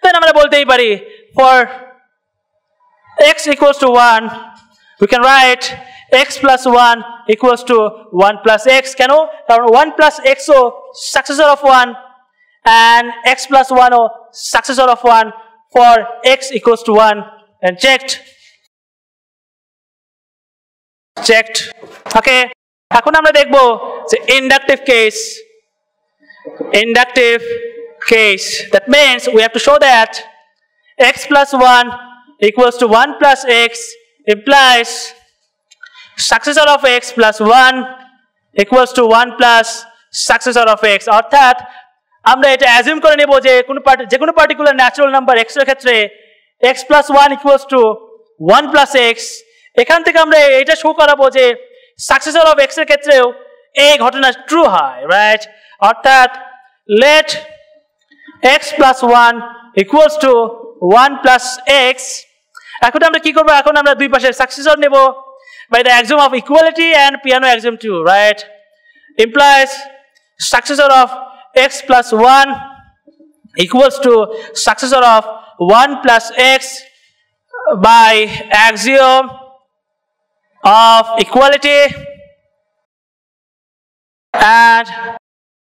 দেন আমরা বলতেই পারি for x equals to 1 we can write x plus 1 equals to 1 plus x, কেন? কারণ 1 plus x ও successor of 1, and x plus 1 or successor of 1 for x equals to 1 and checked. Okay, এখন আমরা দেখব যে inductive case. That means we have to show that x plus 1 equals to 1 plus x implies successor of x plus 1 equals to 1 plus successor of x. অর্থাৎ আমরা এটা assume করে নেব যে কোনো পার্টিকুলার ন্যাচারাল নাম্বার x এর ক্ষেত্রে x plus 1 equals to 1 plus x. এখান থেকে আমরা এটা শো করাবো যে successor of x এর ক্ষেত্রেও এই ঘটনা ট্রু হয়, রাইট? অর্থাৎ let x plus 1 equals to 1 plus x. এখন আমরা কি করব? এখন আমরা দুই পাশে successor নেব by the axiom of equality and Peano axiom 2, right? Implies successor of x plus 1 equals to successor of 1 plus x by axiom of equality and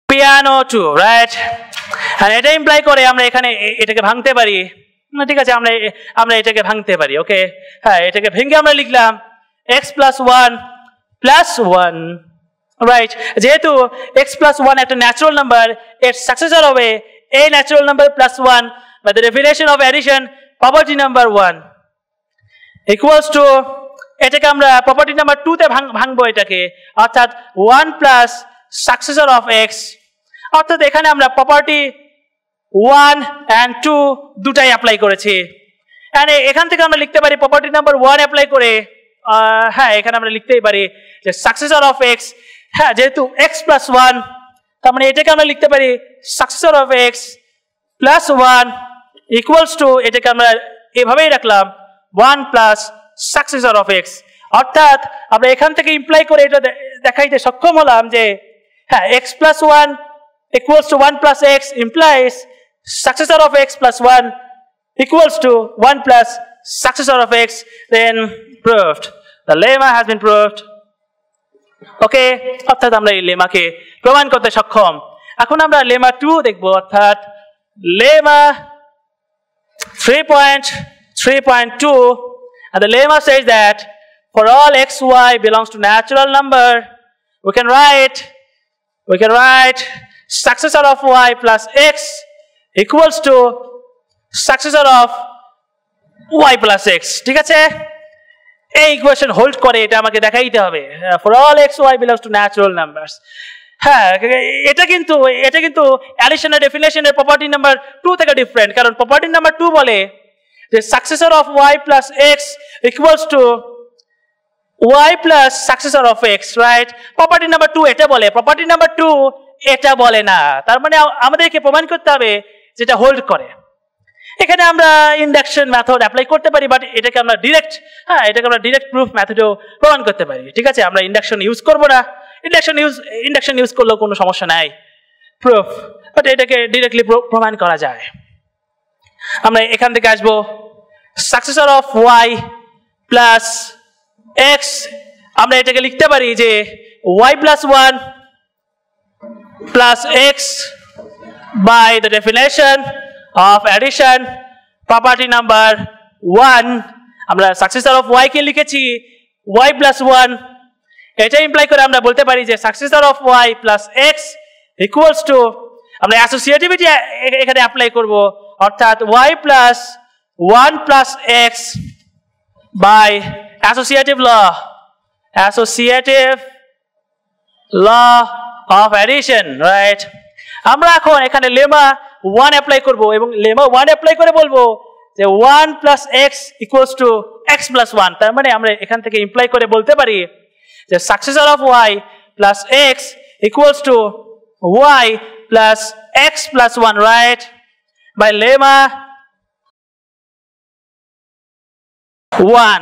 Peano 2, right? And এটা ইমপ্লাই করে আমরা এখানে এটাকে ভাঙতে পারি, না ঠিক আছে, আমরা এটাকে ভাঙতে পারি, ওকে? হ্যাঁ, এটাকে ভেঙে আমরা লিখলাম x plus 1 plus 1, right? যেহেতু x plus 1 একটা ন্যাচারাল নাম্বার, এর সাকসেসর হবে a natural number plus 1 by the definition of addition property number 1 equals to, এটাকে আমরা প্রপার্টি নাম্বার 2 তে ভাঙবো এটাকে, অর্থাৎ 1 plus successor of x. অর্থাৎ এখানে আমরা প্রপার্টি 1 and 2 দুটাই অ্যাপ্লাই করেছি, এন্ড এখান থেকে আমরা লিখতে পারি প্রপার্টি নাম্বার 1 অ্যাপ্লাই করে, হ্যাঁ এখানে আমরা লিখতেই পারি যে সাকসেসর অফ x, হ্যাঁ যেহেতু x plus 1, তার মানে এটাকে আমরা লিখতে পারি successor of x plus 1 equals to, এটাকে আমরা এভাবেই রাখলাম 1 plus successor of x. অর্থাৎ আমরা এখান থেকে ইমপ্লাই করে এটা দেখাইতে সক্ষম হলাম যে হ্যাঁ x plus 1 equals to 1 plus x implies successor of x plus 1 equals to 1 plus successor of x. Then proved. The lemma has been proved. ওকে, অর্থাৎ আমরা এই লেমাকে প্রমাণ করতে সক্ষম। এখন আমরা লেমা 2 দেখব, অর্থাৎ lemma 3.3.2, and the lemma says that for all x, y belongs to natural number, we can write successor of y plus x equals to successor of y plus x. ঠিক আছে, এই ইকুয়েশন হোল্ড করে, এটা আমাকে দেখাইতে হবে for all x, y belongs to natural numbers. হ্যাঁ, এটা কিন্তু অ্যাডিশনের ডেফিনেশনের প্রপার্টি নাম্বার 2 থেকে ডিফারেন্ট, কারণ প্রপার্টি নাম্বার 2 বলে যে successor of y plus x equals to y plus successor of x, right? Property number 2 এটা বলে, প্রপার্টি নাম্বার 2 এটা বলে না। তার মানে আমাদেরকে প্রমাণ করতে হবে যেটা হোল্ড করে। এখানে আমরা ইন্ডাকশন মেথড অ্যাপ্লাই করতে পারি, বাট এটাকে আমরা ডিরেক্ট প্রুফ মেথডেও প্রমাণ করতে পারি। ঠিক আছে, আমরা ইন্ডাকশন ইউজ করব না, ইন্ডাকশন ইউজ করলেও কোনো সমস্যা নাই, প্রুফ, বাট এটাকে ডিরেক্টলি প্রমাণ করা যায়। আমরা এখান থেকে আসবো successor of y plus x, আমরা এটাকে লিখতে পারি যে y plus 1 plus x by the definition of addition property number 1. আমরা সাকসেসর অফ y কে লিখেছি y plus 1, এটা ইমপ্লাই করে আমরা বলতে পারি যে successor of y plus x equals to, আমরা অ্যাসোসিয়েটিভিটি এখানে অ্যাপ্লাই করব, অর্থাৎ y plus 1 plus x by associative law of addition, right? আমরা এখন এখানে লেমা 1 অ্যাপ্লাই করব এবং লেমা 1 অ্যাপ্লাই করে বলবো যে 1 plus x equals to x plus 1. তার মানে আমরা এখান থেকে ইমপ্লাই করে বলতে পারি যে successor of y plus x equals to y plus x plus 1, right? By lemma 1.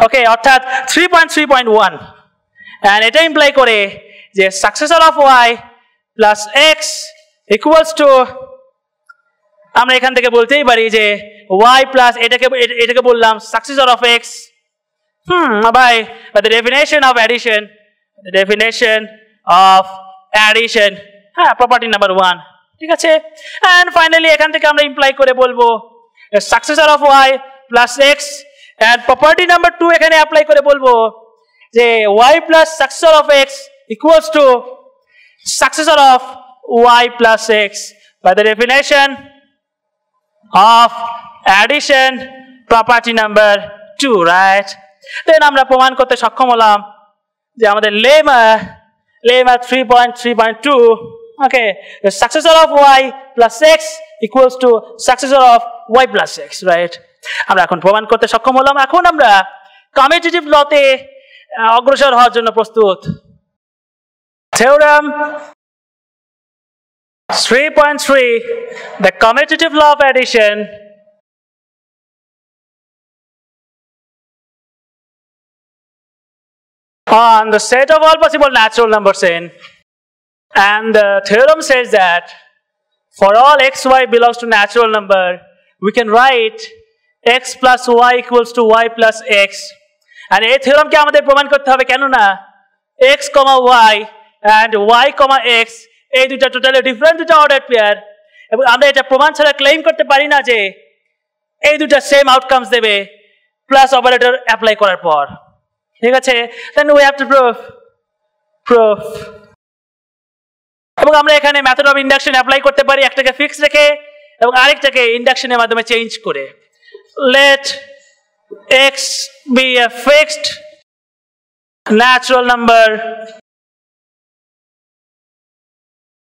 ওকে, অর্থাৎ 3.3.1, and এটা ইমপ্লাই করে যে successor of y plus x equals to, আমরা এখান থেকে বলতেই পারি যে y plus এটাকে বললাম successor of x by the definition of addition, হ্যাঁ, property number 1, ঠিক আছে এন্ড ফাইনালি এখান থেকে আমরা ইমপ্লাই করে বলবো successor of y plus x and property number 2 এখানে অ্যাপ্লাই করে বলবো যে y plus successor of x equals to successor of y plus x by the definition of addition property number 2 right then আমরা প্রমাণ করতে সক্ষম হলাম যে আমাদের lemma 3.3.2 okay the successor of y plus x equals to successor of y plus x right আমরা এখন প্রমাণ করতে সক্ষম হলাম এখন আমরা কমিউটেটিভ লতে অগ্রসর হওয়ার জন্য প্রস্তুত Theorem 3.3 the commutative law of addition on the set of all possible natural numbers n and the theorem says that for all xy belongs to natural number we can write x plus y equals to y plus x and এই theorem কে আমাদের প্রমাণ করতে হবে কেন না x, y and y, x এই দুটো totally different দুটো অর্ডার পেয়ার এবং আমরা এটা প্রমাণ ছাড়া ক্লেম করতে পারি না যে এই দুটো সেম আউটকামস দেবে প্লাস অপারেটর অ্যাপ্লাই করার পর ঠিক আছে then we have to proof এবং আমরা এখানে মেথড অফ ইন্ডাকশন অ্যাপ্লাই করতে পারি একটাকে ফিক্স রেখে এবং আরেকটাকে ইন্ডাকশনের মাধ্যমে চেঞ্জ করে late x be a fixed natural number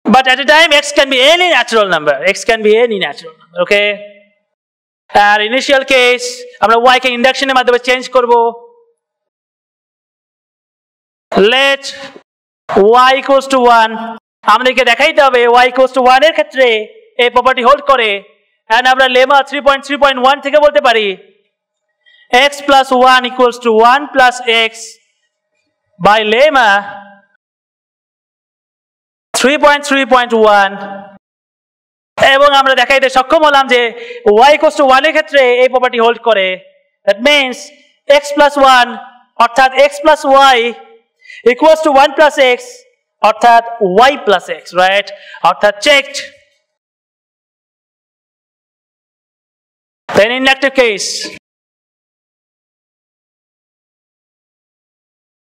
but at a time x can be any natural number okay R initial case আমরা y কে ইন্ডাকশনের মাধ্যমে চেঞ্জ করব let y equals to 1 আমাদেরকে দেখাইতে হবে y equals to 1 এর ক্ষেত্রে এই প্রপার্টি হোল্ড করে and আমরা লেমা 3.3.1 থেকে বলতে পারি x plus 1 equals to 1 plus x by lemma 3.3.1 এবং আমরা দেখাইতে সক্ষম হলাম যে y equals to 1 এর ক্ষেত্রে এই প্রপার্টি হোল্ড করে that means x plus 1 অর্থাৎ x plus y equals to 1 plus x অর্থাৎ y plus x right অর্থাৎ checked then in active case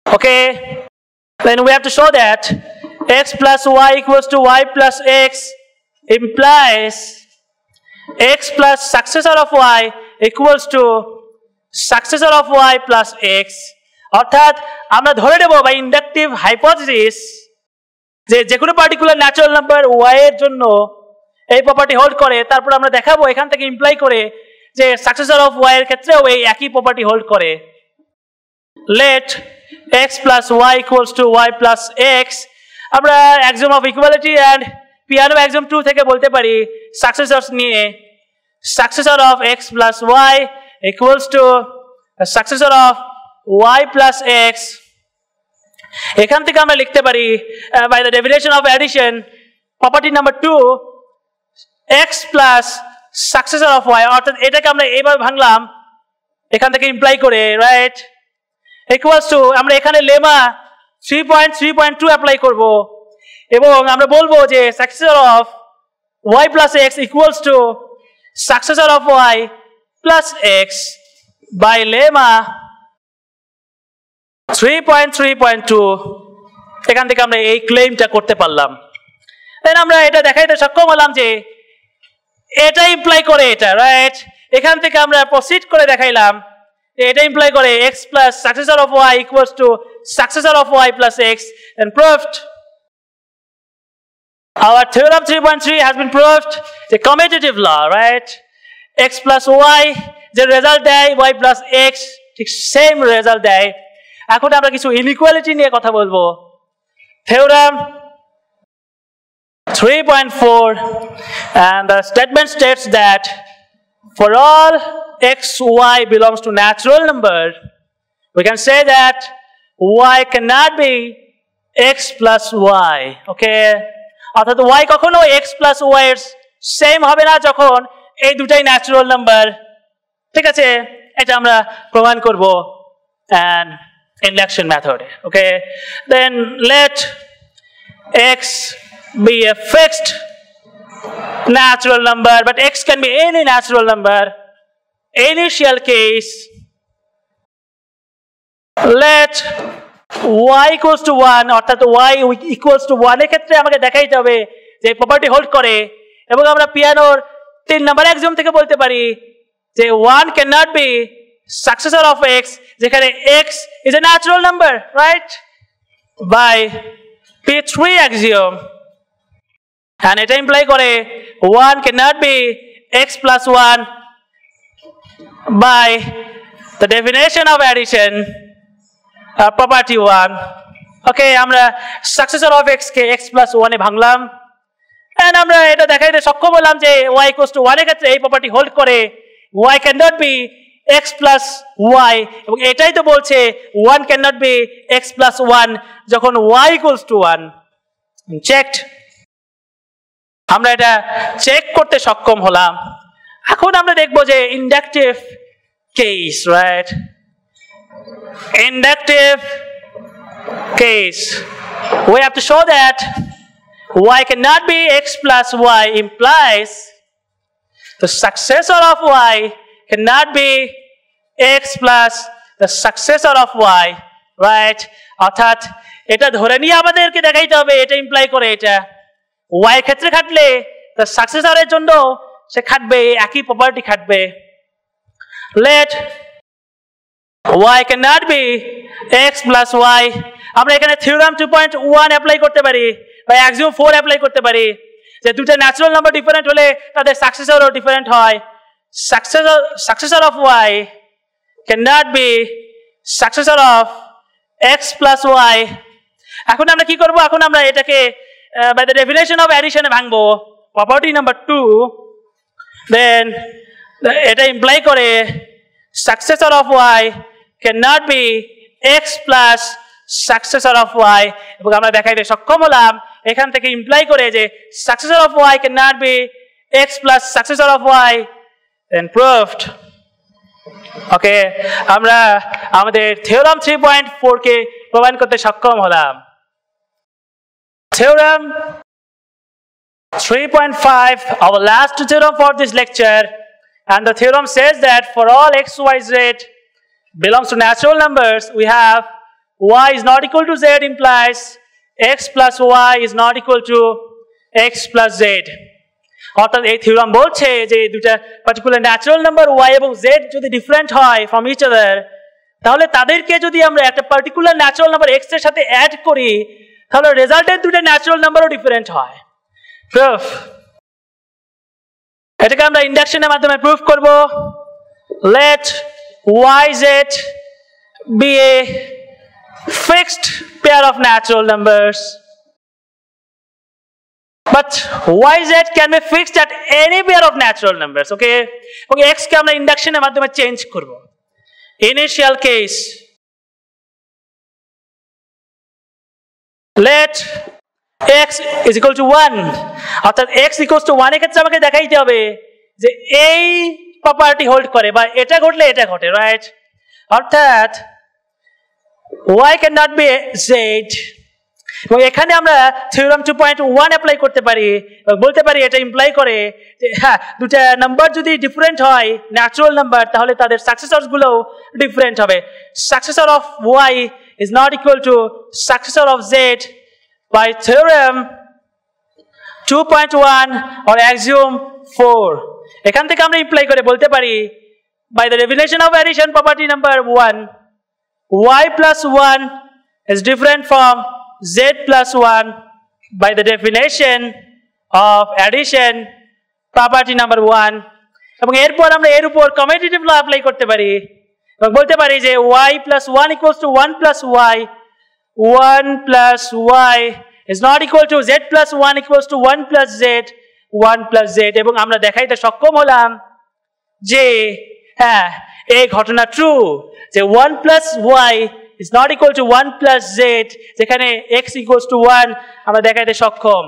okay then we have to show that x plus y equals to y plus x implies x plus successor of y equals to successor of y plus x অর্থাৎ আমরা ধরে নেব by inductive hypothesis যে কোনো particular natural number y এর জন্য এই property hold করে তারপর আমরা দেখাবো এখান থেকে ইমপ্লাই করে যে সাকসেসর অফ y এর ক্ষেত্রেও এই একই প্রপার্টি হোল্ড করে let x plus y equals to y plus x আমরা axiom of equality and Peano axiom 2 থেকে বলতে পারি successors নিয়ে successor of x plus y equals to successor of y plus x এখান থেকে আমরা লিখতে পারি by the definition of addition property number 2 x plus successor of y অর্থাৎ এটাকে আমরা এইভাবে ভাঙলাম এখান থেকে ইমপ্লাই করে রাইট equals to আমরা এখানে লেমা 3.3.2 অ্যাপ্লাই করব এবং আমরা বলবো যে successor of y plus x equals to successor of y plus x by lemma 3.3.2 এখান থেকে আমরা এই ক্লেমটা করতে পারলাম দেন আমরা এটা দেখাইতে সক্ষম হলাম যে এটা ইমপ্লাই করে এটা রাইট এখান থেকে আমরা প্রসিড করে দেখাইলাম এটা ইমপ্লাই করে x plus successor of y equals to successor of y plus x and proved our theorem 3.3 has been proved the commutative law right x plus y the result দেয় y plus x ঠিক same result দেয় এখন আমরা কিছু inequality নিয়ে কথা বলবো theorem 3.4 and the statement states that for all x y belongs to natural number we can say that y cannot be x plus y okay অর্থাৎ y কখনো x plus y এর সেম হবে না যখন এই দুটাই ন্যাচারাল নাম্বার ঠিক আছে এটা আমরা প্রমাণ করব and induction method okay then let x be a fixed natural number, but x can be any natural number. Initial case, let y equals to 1 অর্থাৎ y equals to 1 এর ক্ষেত্রে আমাকে দেখাইতে হবে যে প্রপার্টি হোল্ড করে এবং আমরা পিয়ানোর 3 নাম্বার এক্সাম থেকে বলতে পারি যে 1 cannot be successor of x যেখানে x is a natural number, right? By P3 axiom, and এটা ইমপ্লাই করে 1 cannot be x plus 1 by the definition of addition, property 1. Okay, আমরা successor of x K x plus 1 A ভাঙলাম and আমরা এটা দেখাইতে সক্ষম হলাম যে y equals to 1 এর ক্ষেত্রে এই প্রপার্টি হোল্ড করে y cannot be x plus y এবং এটাই তো বলছে 1 cannot be x plus 1 যখন y equals to 1. checked, আমরা এটা চেক করতে সক্ষম হলাম। এখন আমরা দেখব যে inductive case, right? Inductive case, we have to show that y cannot be x plus y implies the successor of y cannot be x plus the successor of y, right? অর্থাৎ এটা ধরে নিয়ে আমাদেরকে দেখাইতে হবে এটা ইমপ্লাই করে এটা y ক্ষেত্রে খাটলে the successor এর জন্য সে খাটবে একই property খাটবে। let y cannot be x plus y, আমরা এখানে থিওরাম 2.1 অ্যাপ্লাই করতে পারি বা অ্যাক্সিওম 4 অ্যাপ্লাই করতে পারি যে দুটো ন্যাচারাল নাম্বার ডিফারেন্ট হলে তাদের সাকসেসরও ডিফারেন্ট হয়। successor of y cannot be successor of x plus y. এখন আমরা কি করব? এখন আমরা এটাকে by the definition of addition ভাঙবো property number 2, then এটা ইমপ্লাই করে successor of y cannot be x plus successor of y এবং আমরা দেখাইতে সক্ষম হলাম এখান থেকে ইমপ্লাই করে যে successor of y cannot be x plus successor of y, then proved. ওকে, আমরা আমাদের থিওরাম 3.4 কে প্রমাণ করতে সক্ষম হলাম। Theorem 3.5, our last theorem for this lecture, and the theorem says that for all x, y, z belongs to natural numbers, we have y is not equal to z implies x plus y is not equal to x plus z. অর্থাৎ এই theorem বলছে যে দুটো particular natural number y এবং z যদি different হয় from each other তাহলে তাদেরকে যদি আমরা একটা পার্টিকুলার ন্যাচারাল নাম্বার x এর সাথে অ্যাড করি তাহলে রেজাল্টের দুটো ন্যাচারাল নাম্বারও ডিফারেন্ট হয়। প্রুফ, এটাকে আমরা ইন্ডাকশনের মাধ্যমে প্রুফ করব। let yz be a fixed pair of natural numbers, but yz can be fixed at any pair of natural numbers. Okay, এবং x কে আমরা ইন্ডাকশনের মাধ্যমে চেঞ্জ করব। initial case, let x is equal to 1 অর্থাৎ x equals to 1 এর ক্ষেত্রে আমাকে দেখাইতে হবে যে এই প্রপার্টি হোল্ড করে বা এটা ঘটলে এটা ঘটে, রাইট? অর্থাৎ y cannot be z এবং এখানে আমরা থিওরাম 2.1 অ্যাপ্লাই করতে পারি এবং বলতে পারি এটা ইমপ্লাই করে যে হ্যাঁ দুটো নাম্বার যদি ডিফারেন্ট হয় ন্যাচারাল নাম্বার তাহলে তাদের সাকসেসরস গুলো ডিফারেন্ট হবে। successor of y is not equal to successor of z by theorem 2.1 or axiom 4. এখান থেকে আমরা ইমপ্লাই করে বলতে পারি by the definition of addition property number 1, y plus 1 is different from z plus 1 by the definition of addition property number 1. এবং এরপর আমরা এর উপর কমিউটেটিভ ল অ্যাপ্লাই করতে পারি এবং বলতে পারি যে y plus 1 equals to 1 plus y, 1 plus y is not equal to z plus 1 equals to 1 plus z, 1 plus z এবং আমরা দেখাইতে সক্ষম হলাম যে হ্যাঁ এই ঘটনা ট্রু যে 1 plus y is not equal to 1 plus z যেখানে x equals to 1 আমরা দেখাইতে সক্ষম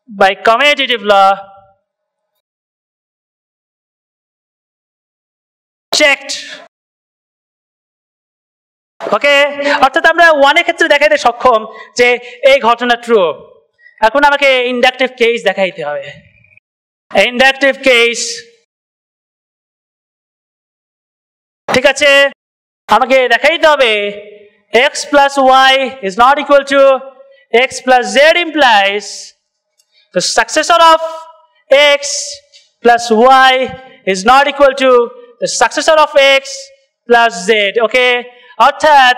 by commutative law. checked. ওকে, অর্থাৎ আমরা 1 এর ক্ষেত্রে দেখাইতে সক্ষম যে এই ঘটনা ট্রু। এখন আমাকে ইন্ডাকটিভ কেস দেখাইতে হবে। ইন্ডাকটিভ কেস ঠিক আছে আমাকে দেখাইতে হবে x plus y is not equal to x plus z implies the successor of x plus y is not equal to the successor of x plus z okay অর্থাৎ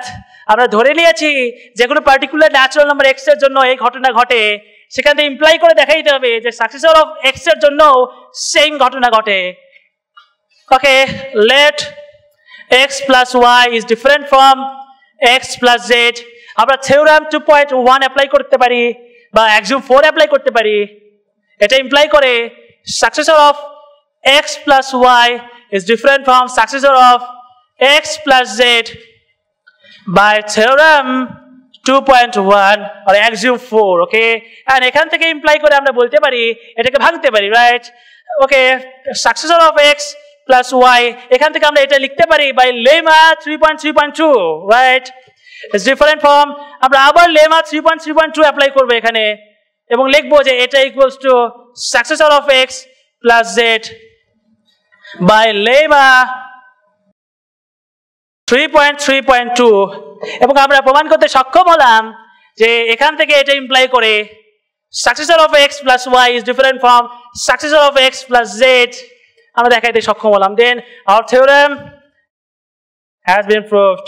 আমরা ধরে নিয়েছি যে কোনো পার্টিকুলার ন্যাচারাল নাম্বার x এর জন্য এই ঘটনা ঘটে সেখান থেকে ইমপ্লাই করে দেখাইতে হবে যে সাকসেসর অফ x এর জন্য সেম ঘটনা ঘটে okay let x plus y is different from x plus z আমরা থিওরাম 2.1 অ্যাপ্লাই করতে পারি বা অ্যাক্সিওম 4 অ্যাপ্লাই করতে পারি এটা ইমপ্লাই করে successor of x plus y is different from successor of x plus z by theorem 2.1 or axiom 4 okay and এখান থেকে ইমপ্লাই করে আমরা বলতে পারি এটাকে ভাঙতে পারি right okay successor of x plus y এখান থেকে আমরা এটা লিখতে পারি by lemma 3.3.2 right is different from আমরা আবার lemma 3.3.2 অ্যাপ্লাই করব এখানে এবং লিখব যে এটা equals to successor of x plus z by lemma 3.3.2 এবং আমরা প্রমাণ করতে সক্ষম হলাম যে এখান থেকে এটা ইমপ্লাই করে successor of x plus y is different from successor of x plus z আমরা দেখাইতে সক্ষম হলাম then our theorem has been proved